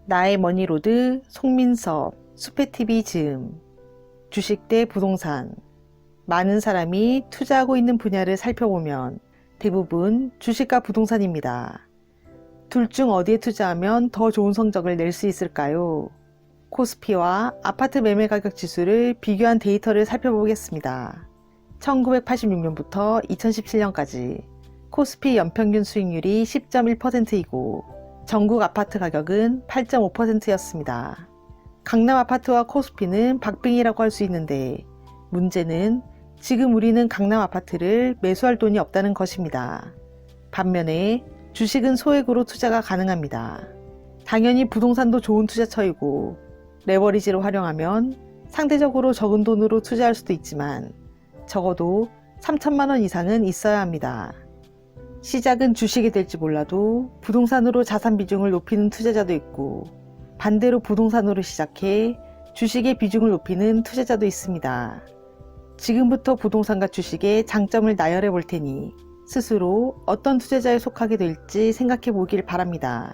나의 머니로드, 송민섭, 수페TV 즈음, 주식 대 부동산. 많은 사람이 투자하고 있는 분야를 살펴보면 대부분 주식과 부동산입니다. 둘 중 어디에 투자하면 더 좋은 성적을 낼 수 있을까요? 코스피와 아파트 매매 가격 지수를 비교한 데이터를 살펴보겠습니다. 1986년부터 2017년까지 코스피 연평균 수익률이 10.1%이고 전국 아파트 가격은 8.5%였습니다. 강남 아파트와 코스피는 박빙이라고 할 수 있는데 문제는 지금 우리는 강남 아파트를 매수할 돈이 없다는 것입니다. 반면에 주식은 소액으로 투자가 가능합니다. 당연히 부동산도 좋은 투자처이고 레버리지를 활용하면 상대적으로 적은 돈으로 투자할 수도 있지만 적어도 3천만 원 이상은 있어야 합니다. 시작은 주식이 될지 몰라도 부동산으로 자산 비중을 높이는 투자자도 있고 반대로 부동산으로 시작해 주식의 비중을 높이는 투자자도 있습니다. 지금부터 부동산과 주식의 장점을 나열해 볼 테니 스스로 어떤 투자자에 속하게 될지 생각해 보길 바랍니다.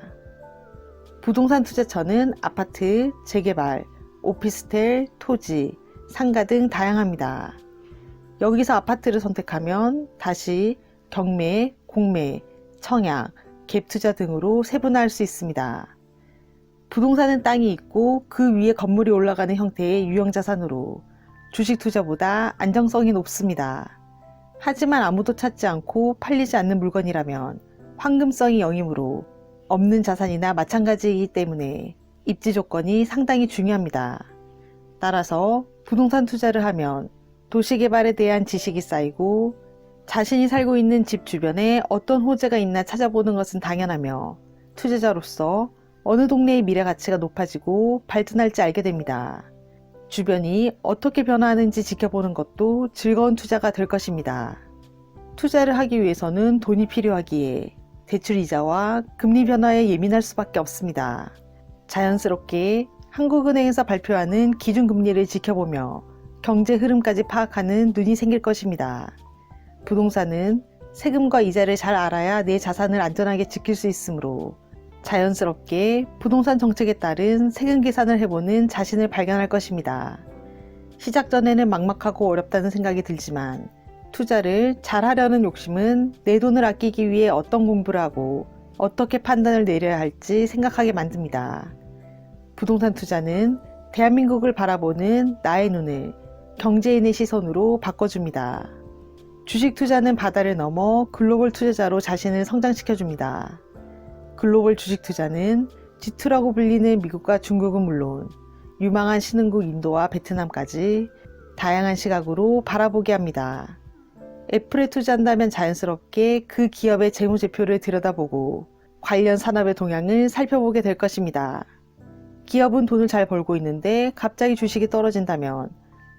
부동산 투자처는 아파트, 재개발, 오피스텔, 토지, 상가 등 다양합니다. 여기서 아파트를 선택하면 다시 경매, 공매, 청약, 갭 투자 등으로 세분화할 수 있습니다. 부동산은 땅이 있고 그 위에 건물이 올라가는 형태의 유형자산으로 주식 투자보다 안정성이 높습니다. 하지만 아무도 찾지 않고 팔리지 않는 물건이라면 황금성이 0이므로 없는 자산이나 마찬가지이기 때문에 입지 조건이 상당히 중요합니다. 따라서 부동산 투자를 하면 도시개발에 대한 지식이 쌓이고 자신이 살고 있는 집 주변에 어떤 호재가 있나 찾아보는 것은 당연하며 투자자로서 어느 동네의 미래 가치가 높아지고 발전할지 알게 됩니다. 주변이 어떻게 변화하는지 지켜보는 것도 즐거운 투자가 될 것입니다. 투자를 하기 위해서는 돈이 필요하기에 대출 이자와 금리 변화에 예민할 수밖에 없습니다. 자연스럽게 한국은행에서 발표하는 기준금리를 지켜보며 경제 흐름까지 파악하는 눈이 생길 것입니다. 부동산은 세금과 이자를 잘 알아야 내 자산을 안전하게 지킬 수 있으므로 자연스럽게 부동산 정책에 따른 세금 계산을 해보는 자신을 발견할 것입니다. 시작 전에는 막막하고 어렵다는 생각이 들지만 투자를 잘하려는 욕심은 내 돈을 아끼기 위해 어떤 공부를 하고 어떻게 판단을 내려야 할지 생각하게 만듭니다. 부동산 투자는 대한민국을 바라보는 나의 눈을 경제인의 시선으로 바꿔줍니다. 주식 투자는 바다를 넘어 글로벌 투자자로 자신을 성장시켜줍니다. 글로벌 주식 투자는 G2라고 불리는 미국과 중국은 물론 유망한 신흥국 인도와 베트남까지 다양한 시각으로 바라보게 합니다. 애플에 투자한다면 자연스럽게 그 기업의 재무제표를 들여다보고 관련 산업의 동향을 살펴보게 될 것입니다. 기업은 돈을 잘 벌고 있는데 갑자기 주식이 떨어진다면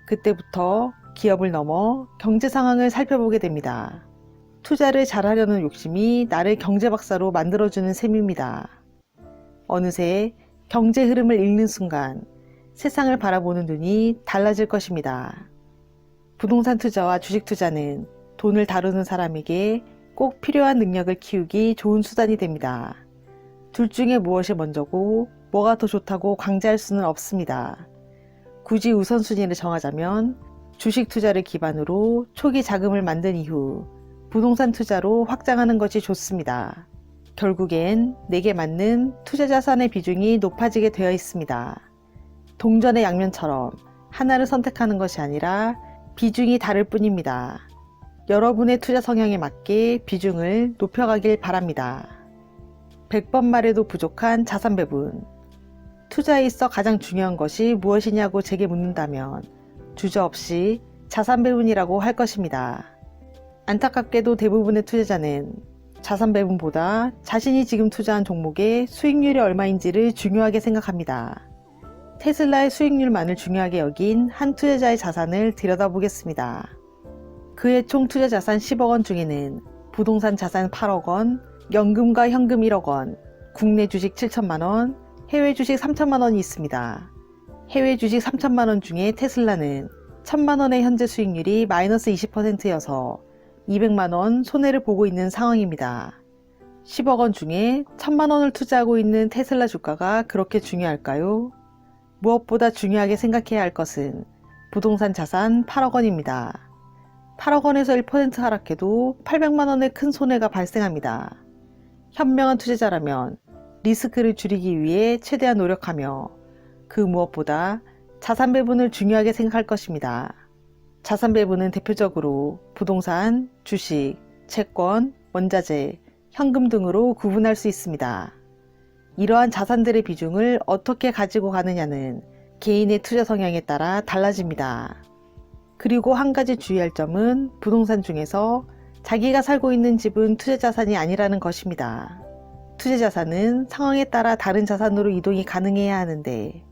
그때부터 기업을 넘어 경제 상황을 살펴보게 됩니다. 투자를 잘하려는 욕심이 나를 경제박사로 만들어주는 셈입니다. 어느새 경제 흐름을 읽는 순간 세상을 바라보는 눈이 달라질 것입니다. 부동산 투자와 주식 투자는 돈을 다루는 사람에게 꼭 필요한 능력을 키우기 좋은 수단이 됩니다. 둘 중에 무엇이 먼저고 뭐가 더 좋다고 강제할 수는 없습니다. 굳이 우선순위를 정하자면 주식 투자를 기반으로 초기 자금을 만든 이후 부동산 투자로 확장하는 것이 좋습니다. 결국엔 내게 맞는 투자 자산의 비중이 높아지게 되어 있습니다. 동전의 양면처럼 하나를 선택하는 것이 아니라 비중이 다를 뿐입니다. 여러분의 투자 성향에 맞게 비중을 높여가길 바랍니다. 100번 말해도 부족한 자산 배분. 투자에 있어 가장 중요한 것이 무엇이냐고 제게 묻는다면 주저없이 자산 배분이라고 할 것입니다. 안타깝게도 대부분의 투자자는 자산 배분보다 자신이 지금 투자한 종목의 수익률이 얼마인지를 중요하게 생각합니다. 테슬라의 수익률만을 중요하게 여긴 한 투자자의 자산을 들여다보겠습니다. 그의 총 투자 자산 10억 원 중에는 부동산 자산 8억 원, 연금과 현금 1억 원, 국내 주식 7천만 원, 해외 주식 3천만 원이 있습니다. 해외 주식 3천만 원 중에 테슬라는 1천만 원의 현재 수익률이 마이너스 20%여서 200만 원 손해를 보고 있는 상황입니다. 10억 원 중에 1,000만 원을 투자하고 있는 테슬라 주가가 그렇게 중요할까요? 무엇보다 중요하게 생각해야 할 것은 부동산 자산 8억 원입니다. 8억 원에서 1% 하락해도 800만 원의 큰 손해가 발생합니다. 현명한 투자자라면 리스크를 줄이기 위해 최대한 노력하며 그 무엇보다 자산 배분을 중요하게 생각할 것입니다. 자산 배분은 대표적으로 부동산, 주식, 채권, 원자재, 현금 등으로 구분할 수 있습니다. 이러한 자산들의 비중을 어떻게 가지고 가느냐는 개인의 투자 성향에 따라 달라집니다. 그리고 한 가지 주의할 점은 부동산 중에서 자기가 살고 있는 집은 투자 자산이 아니라는 것입니다. 투자 자산은 상황에 따라 다른 자산으로 이동이 가능해야 하는데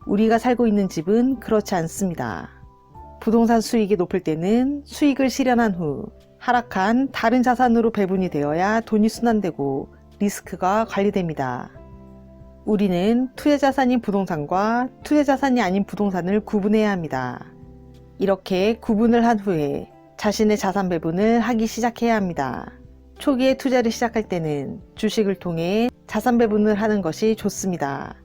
우리가 살고 있는 집은 그렇지 않습니다. 부동산 수익이 높을 때는 수익을 실현한 후 하락한 다른 자산으로 배분이 되어야 돈이 순환되고 리스크가 관리됩니다. 우리는 투자 자산인 부동산과 투자 자산이 아닌 부동산을 구분해야 합니다. 이렇게 구분을 한 후에 자신의 자산 배분을 하기 시작해야 합니다. 초기에 투자를 시작할 때는 주식을 통해 자산 배분을 하는 것이 좋습니다.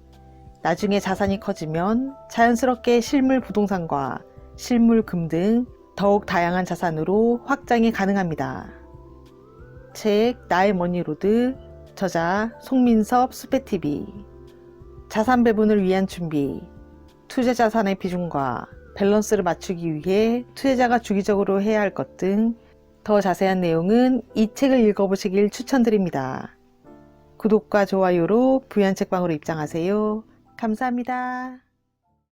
나중에 자산이 커지면 자연스럽게 실물 부동산과 실물 금 등 더욱 다양한 자산으로 확장이 가능합니다. 책 나의 머니로드, 저자 송민섭 수페TV. 자산 배분을 위한 준비, 투자 자산의 비중과 밸런스를 맞추기 위해 투자자가 주기적으로 해야 할 것 등 더 자세한 내용은 이 책을 읽어보시길 추천드립니다. 구독과 좋아요로 부연 책방으로 입장하세요. 감사합니다.